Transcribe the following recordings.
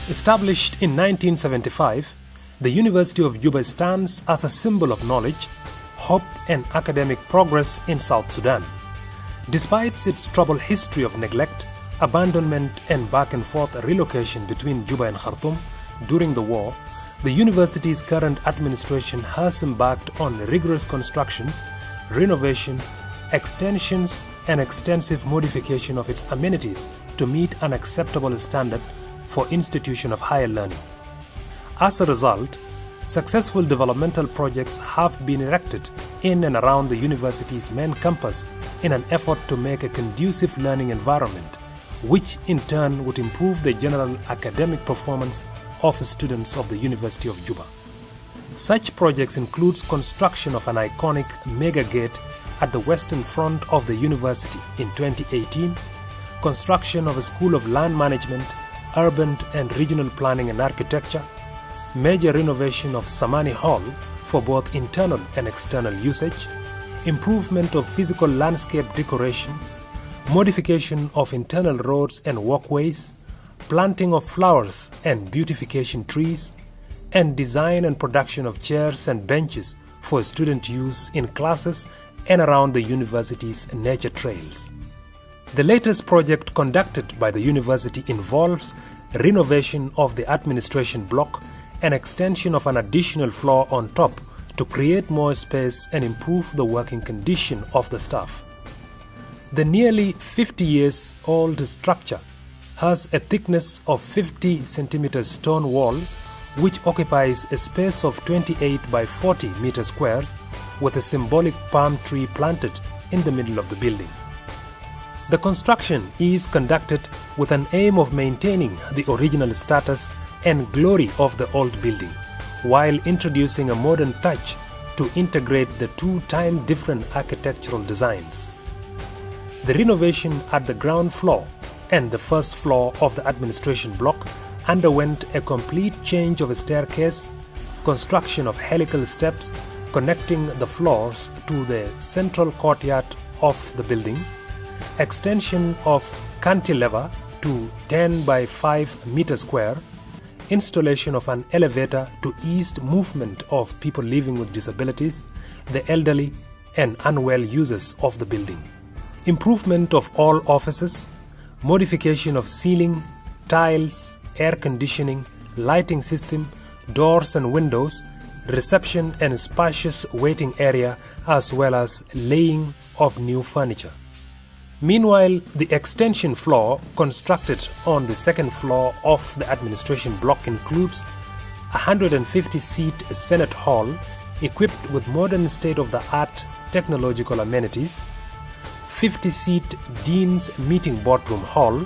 Established in 1975, the University of Juba stands as a symbol of knowledge, hope and academic progress in South Sudan. Despite its troubled history of neglect, abandonment and back-and-forth relocation between Juba and Khartoum during the war, the university's current administration has embarked on rigorous constructions, renovations, extensions and extensive modification of its amenities to meet an acceptable standard for institution of higher learning. As a result, successful developmental projects have been erected in and around the university's main campus in an effort to make a conducive learning environment, which in turn would improve the general academic performance of students of the University of Juba. Such projects include construction of an iconic mega gate at the western front of the university in 2018, construction of a School of Land Management, Urban and Regional Planning and Architecture, major renovation of Samani Hall for both internal and external usage, improvement of physical landscape decoration, modification of internal roads and walkways, planting of flowers and beautification trees, and design and production of chairs and benches for student use in classes and around the university's nature trails. The latest project conducted by the university involves renovation of the administration block and extension of an additional floor on top to create more space and improve the working condition of the staff. The nearly 50 years old structure has a thickness of 50 centimeters stone wall which occupies a space of 28 by 40 meter squares with a symbolic palm tree planted in the middle of the building. The construction is conducted with an aim of maintaining the original status and glory of the old building, while introducing a modern touch to integrate the two time-different architectural designs. The renovation at the ground floor and the first floor of the administration block underwent a complete change of a staircase, construction of helical steps connecting the floors to the central courtyard of the building, extension of cantilever to 10 by 5 meter square, installation of an elevator to ease movement of people living with disabilities, the elderly and unwell users of the building, improvement of all offices, modification of ceiling, tiles, air conditioning, lighting system, doors and windows, reception and spacious waiting area, as well as laying of new furniture. Meanwhile, the extension floor constructed on the second floor of the administration block includes a 150-seat Senate Hall equipped with modern state-of-the-art technological amenities, 50-seat Dean's Meeting Boardroom Hall,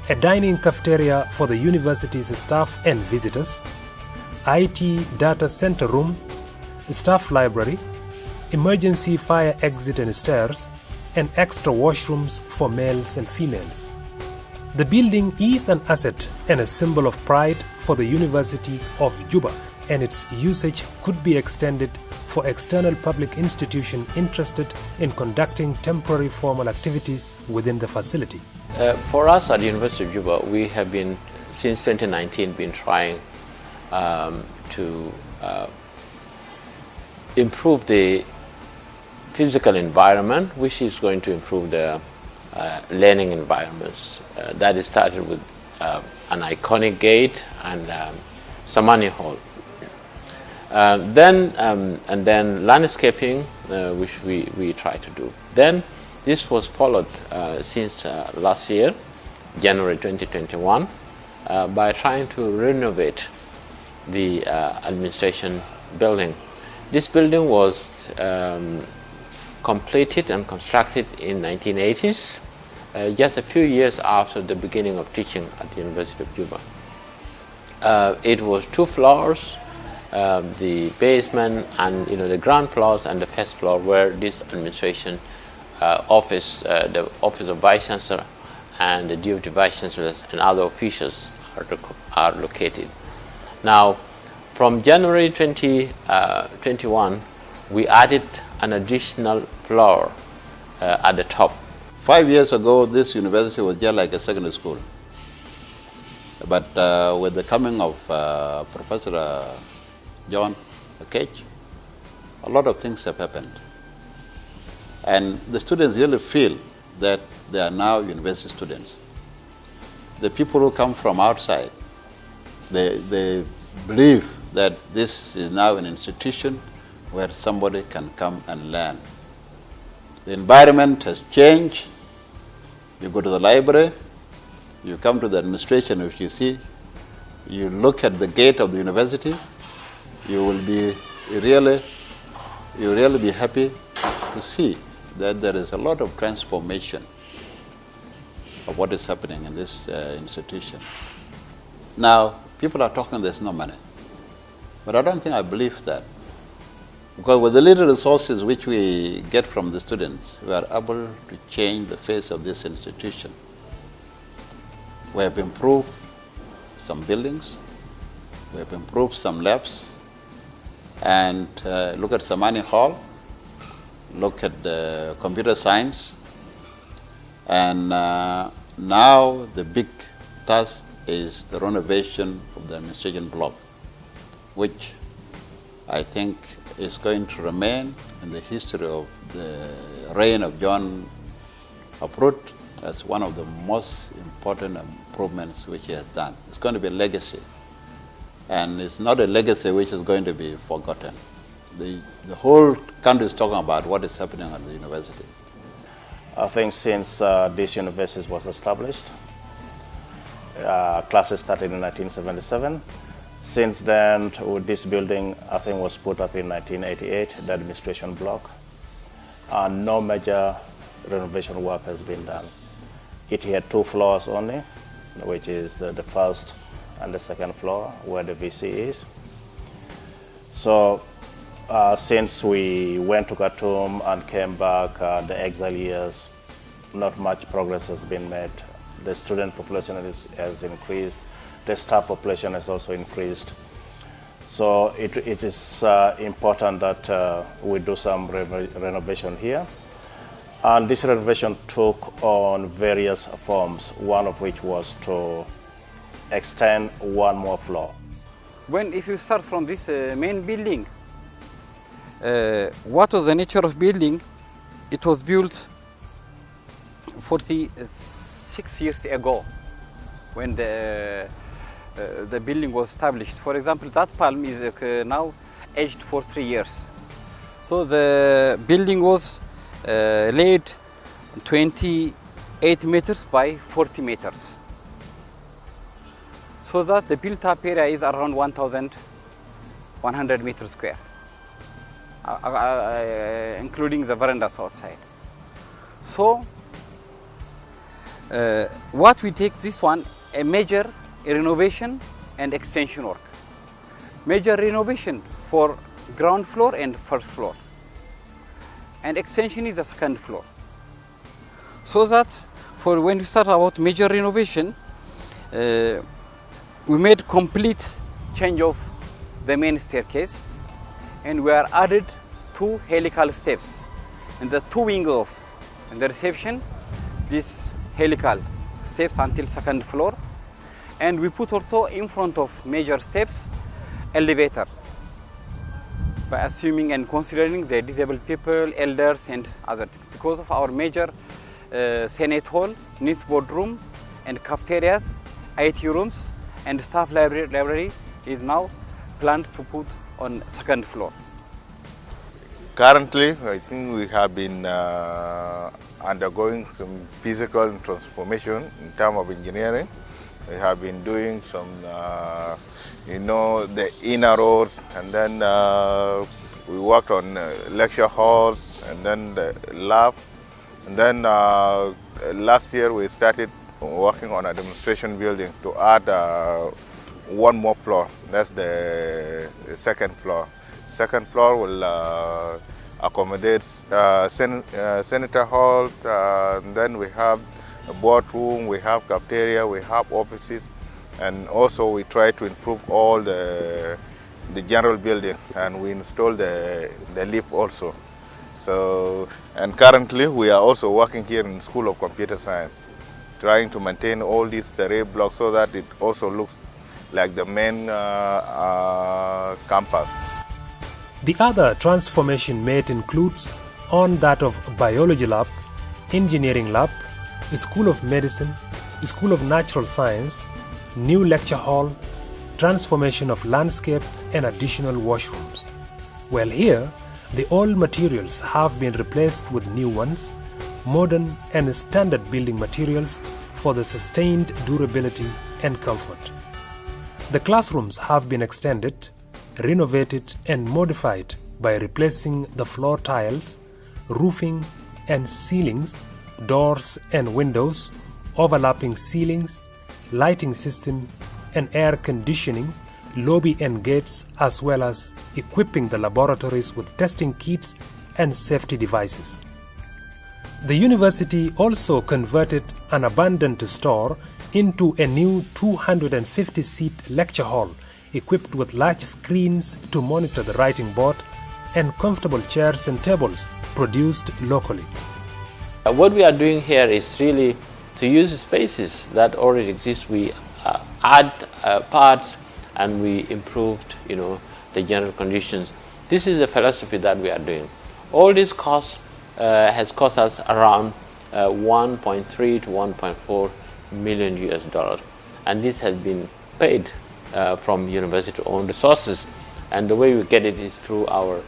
a dining cafeteria for the university's staff and visitors, IT data center room, staff library, emergency fire exit and stairs, and extra washrooms for males and females. The building is an asset and a symbol of pride for the University of Juba, and its usage could be extended for external public institutions interested in conducting temporary formal activities within the facility. For us at the University of Juba, we have been, since 2019, trying to improve the physical environment, which is going to improve the learning environments. That is started with an iconic gate and Samani Hall. Then landscaping, which we try to do. Then this was followed since last year, January 2021, by trying to renovate the administration building. This building was completed and constructed in 1980s, just a few years after the beginning of teaching at the University of Juba. It was 2 floors, the basement and the ground floors and the first floor where this administration office, the office of Vice Chancellor and the Deputy Vice Chancellors and other officials are located. Now, from January 2021, we added an additional floor at the top. 5 years ago, this university was just like a secondary school. But with the coming of Professor John Cage, a lot of things have happened. And the students really feel that they are now university students. The people who come from outside, they believe that this is now an institution where somebody can come and learn. The environment has changed. You go to the library, you come to the administration, if you see, you look at the gate of the university, you will be really be happy to see that there is a lot of transformation of what is happening in this institution. Now, people are talking there's no money, but I don't think I believe that. Because with the little resources which we get from the students, we are able to change the face of this institution. We have improved some buildings, we have improved some labs, and look at Samani Hall, look at the computer science, and now the big task is the renovation of the administration block, which I think is going to remain in the history of the reign of John Uproot as one of the most important improvements which he has done. It's going to be a legacy, and it's not a legacy which is going to be forgotten. The whole country is talking about what is happening at the university. I think since this university was established, classes started in 1977. Since then, with this building, I think was put up in 1988, the administration block, and no major renovation work has been done. It had 2 floors only, which is the first and the second floor where the VC is. So since we went to Khartoum and came back, the exile years, not much progress has been made. The student population has increased. The staff population has also increased. So it is important that we do some renovation here. And this renovation took on various forms, one of which was to extend 1 more floor. If you start from this main building, what was the nature of building? It was built 46 years ago when the building was established. For example, that palm is now aged for 3 years. So the building was laid 28 meters by 40 meters. So that the built-up area is around 1,100 meters square, including the verandas outside. So what we take this one, a major renovation and extension work. Major renovation for ground floor and first floor, and extension is the second floor. So that for when we start about major renovation, we made complete change of the main staircase, and we are added 2 helical steps in the 2 wings of the reception, this helical steps until second floor, and we put also in front of major steps elevator, by assuming and considering the disabled people, elders and other things. Because of our major Senate hall, needs boardroom and cafeterias, IT rooms and staff library is now planned to put on second floor. Currently, I think we have been undergoing some physical transformation in terms of engineering. We have been doing some, the inner roads, and then we worked on lecture halls, and then the lab. And then last year we started working on a demonstration building to add 1 more floor. That's the second floor. Second floor will accommodate senator hall, and then we have a boardroom, we have cafeteria, we have offices, and also we try to improve all the general building, and we install the lift also. So, and currently we are also working here in the School of Computer Science. trying to maintain all these array blocks so that it also looks like the main campus. The other transformation made includes on that of biology lab, engineering lab, a school of medicine, a school of natural science, new lecture hall, transformation of landscape and additional washrooms. While here, the old materials have been replaced with new ones, modern and standard building materials for the sustained durability and comfort. The classrooms have been extended, renovated and modified by replacing the floor tiles, roofing and ceilings, doors and windows, overlapping ceilings, lighting system and air conditioning, lobby and gates, as well as equipping the laboratories with testing kits and safety devices. The university also converted an abandoned store into a new 250-seat lecture hall equipped with large screens to monitor the writing board and comfortable chairs and tables produced locally. What we are doing here is really to use spaces that already exist. We add parts and we improved, the general conditions. This is the philosophy that we are doing. All this cost has cost us around 1.3 to 1.4 million US dollars, and this has been paid from university-owned resources. And the way we get it is through our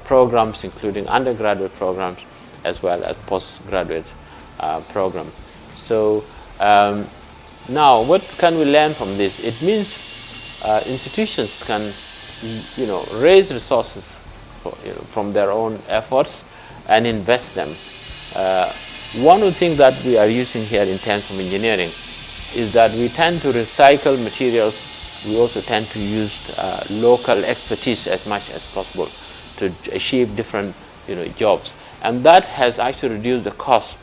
programs, including undergraduate programs as well as postgraduate programs. So now, what can we learn from this? It means institutions can, raise resources from their own efforts and invest them. One of the things that we are using here in terms of engineering is that we tend to recycle materials. We also tend to use local expertise as much as possible to achieve different, jobs, and that has actually reduced the cost.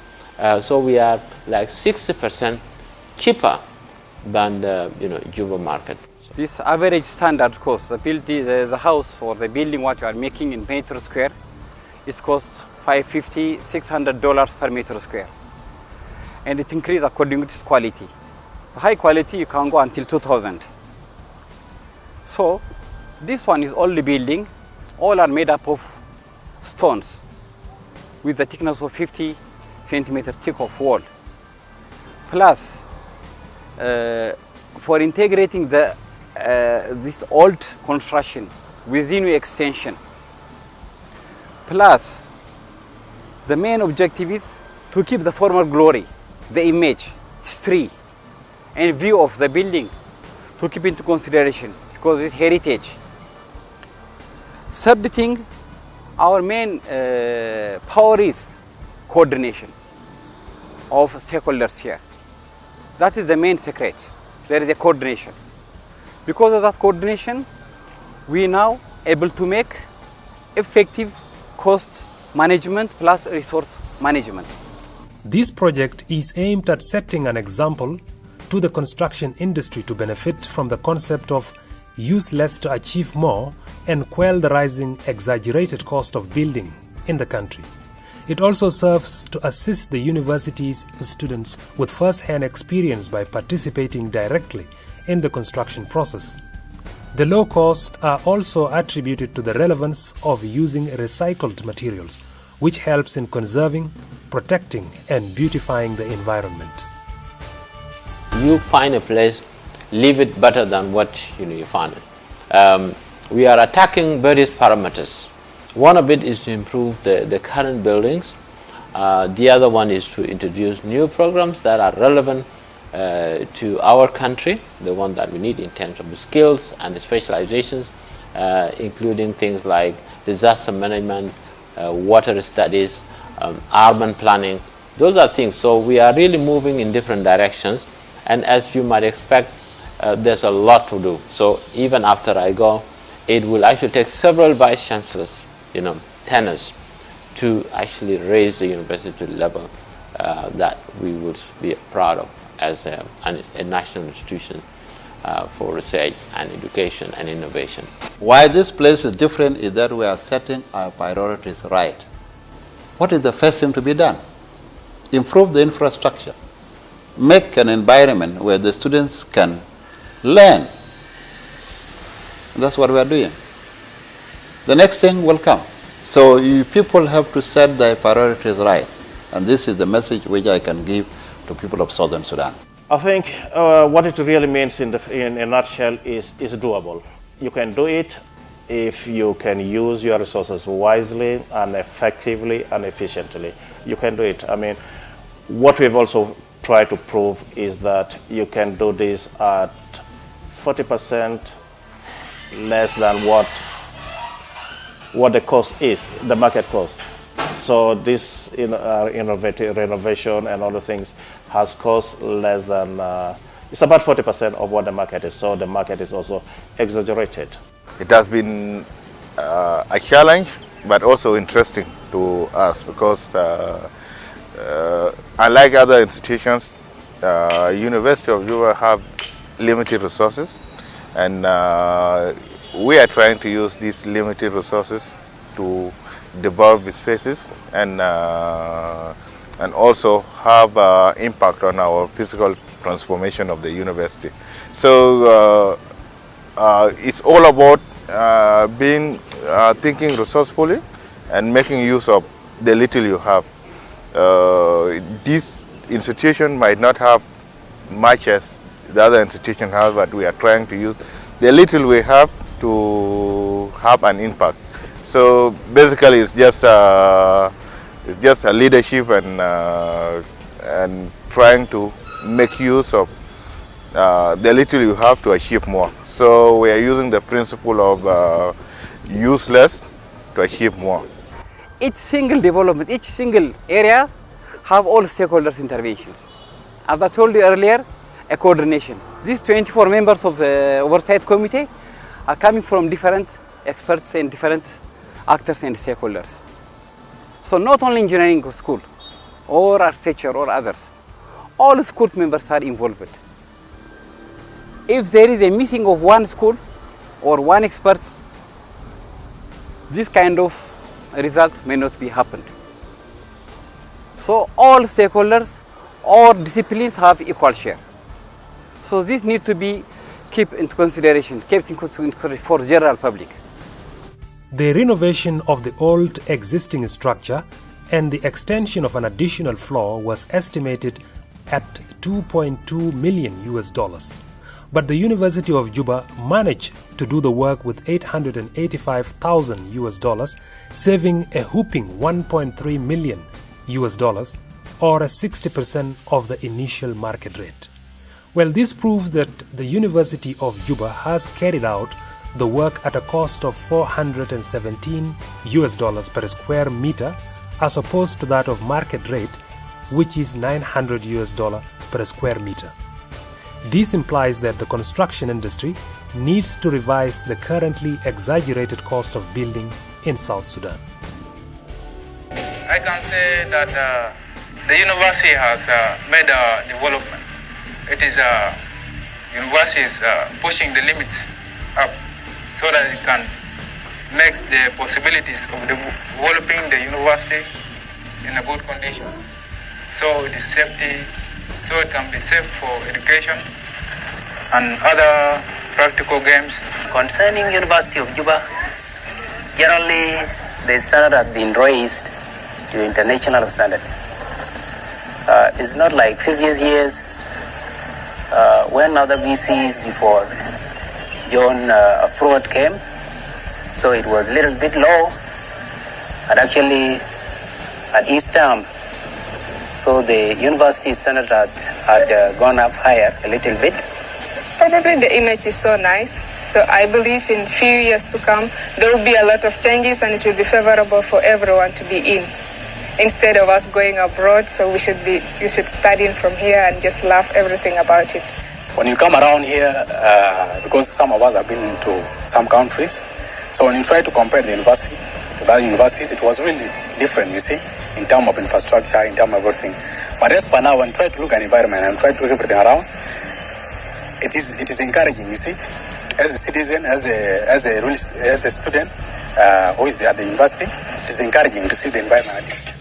So we are like 60% cheaper than the Juba market. This average standard cost, the house or the building what you are making in meter square, it costs $550, $600 per meter square, and it increases according to its quality. The high quality you can go until 2,000. So this one is only building. All are made up of stones with the thickness of 50 centimeter thick of wall. Plus, for integrating this old construction within the extension, plus the main objective is to keep the former glory, the image, history, and view of the building to keep into consideration because it's heritage. Third thing, our main power is coordination of stakeholders here. That is the main secret. There is a coordination. Because of that coordination, we are now able to make effective cost management plus resource management. This project is aimed at setting an example to the construction industry to benefit from the concept of use less to achieve more and quell the rising exaggerated cost of building in the country. It also serves to assist the university's students with first-hand experience by participating directly in the construction process. The low costs are also attributed to the relevance of using recycled materials, which helps in conserving, protecting, and beautifying the environment. You find a place, leave it better than what you found it. We are attacking various parameters. One of it is to improve the current buildings. The other one is to introduce new programs that are relevant to our country, the one that we need in terms of the skills and the specializations, including things like disaster management, water studies, urban planning. Those are things. So we are really moving in different directions, and as you might expect, there's a lot to do. So even after I go, it will actually take several vice chancellors, tenures, to actually raise the university level that we would be proud of as a national institution for research and education and innovation. Why this place is different is that we are setting our priorities right. What is the first thing to be done? Improve the infrastructure. make an environment where the students can learn. That's what we are doing. The next thing will come. So you people have to set their priorities right. And this is the message which I can give to people of Southern Sudan. I think what it really means in a nutshell is doable. You can do it if you can use your resources wisely and effectively and efficiently. You can do it. I mean, what we've also tried to prove is that you can do this at 40% less than what the cost is, the market cost. So this innovative renovation and other things has cost less than, it's about 40% of what the market is. So the market is also exaggerated. It has been a challenge, but also interesting to us because unlike other institutions, University of Juba have limited resources, and we are trying to use these limited resources to develop the spaces and also have impact on our physical transformation of the university. So it's all about thinking resourcefully and making use of the little you have. This institution might not have much as the other institution has, but we are trying to use the little we have to have an impact. So basically, it's just a leadership and trying to make use of the little you have to achieve more. So we are using the principle of use less to achieve more. Each single development, each single area have all stakeholders' interventions. As I told you earlier, a coordination. These 24 members of the oversight committee are coming from different experts and different actors and stakeholders. So not only engineering school or architecture or others, all school members are involved. If there is a missing of one school or one expert, this kind of result may not be happened. So all stakeholders, all disciplines have equal share. So this need to be kept into consideration for general public. The renovation of the old existing structure and the extension of an additional floor was estimated at $2.2 million. But the University of Juba managed to do the work with $885,000, saving a whopping $1.3 million, or a 60% of the initial market rate. Well, this proves that the University of Juba has carried out the work at a cost of $417 per square meter, as opposed to that of market rate, which is $900 per square meter. This implies that the construction industry needs to revise the currently exaggerated cost of building in South Sudan. I can say that the university has made a development. It is university is pushing the limits up so that it can make the possibilities of developing the university in a good condition. So it is safety, so it can be safe for education and other practical games. Concerning University of Juba, generally the standard has been raised to international standard. It's not like previous years when other VCs before John Fraud came, so it was a little bit low, and actually at each term, so the university standard had gone up higher a little bit. Probably the image is so nice, so I believe in few years to come there will be a lot of changes and it will be favorable for everyone to be in, instead of us going abroad. So you should study from here and just love everything about it. When you come around here, because some of us have been to some countries, so when you try to compare the university to other universities, it was really different, you see, in terms of infrastructure, in terms of everything. But as per now, when you try to look at the environment and try to look everything around, it is encouraging, you see, as a citizen, as a student who is at the university, it is encouraging to see the environment.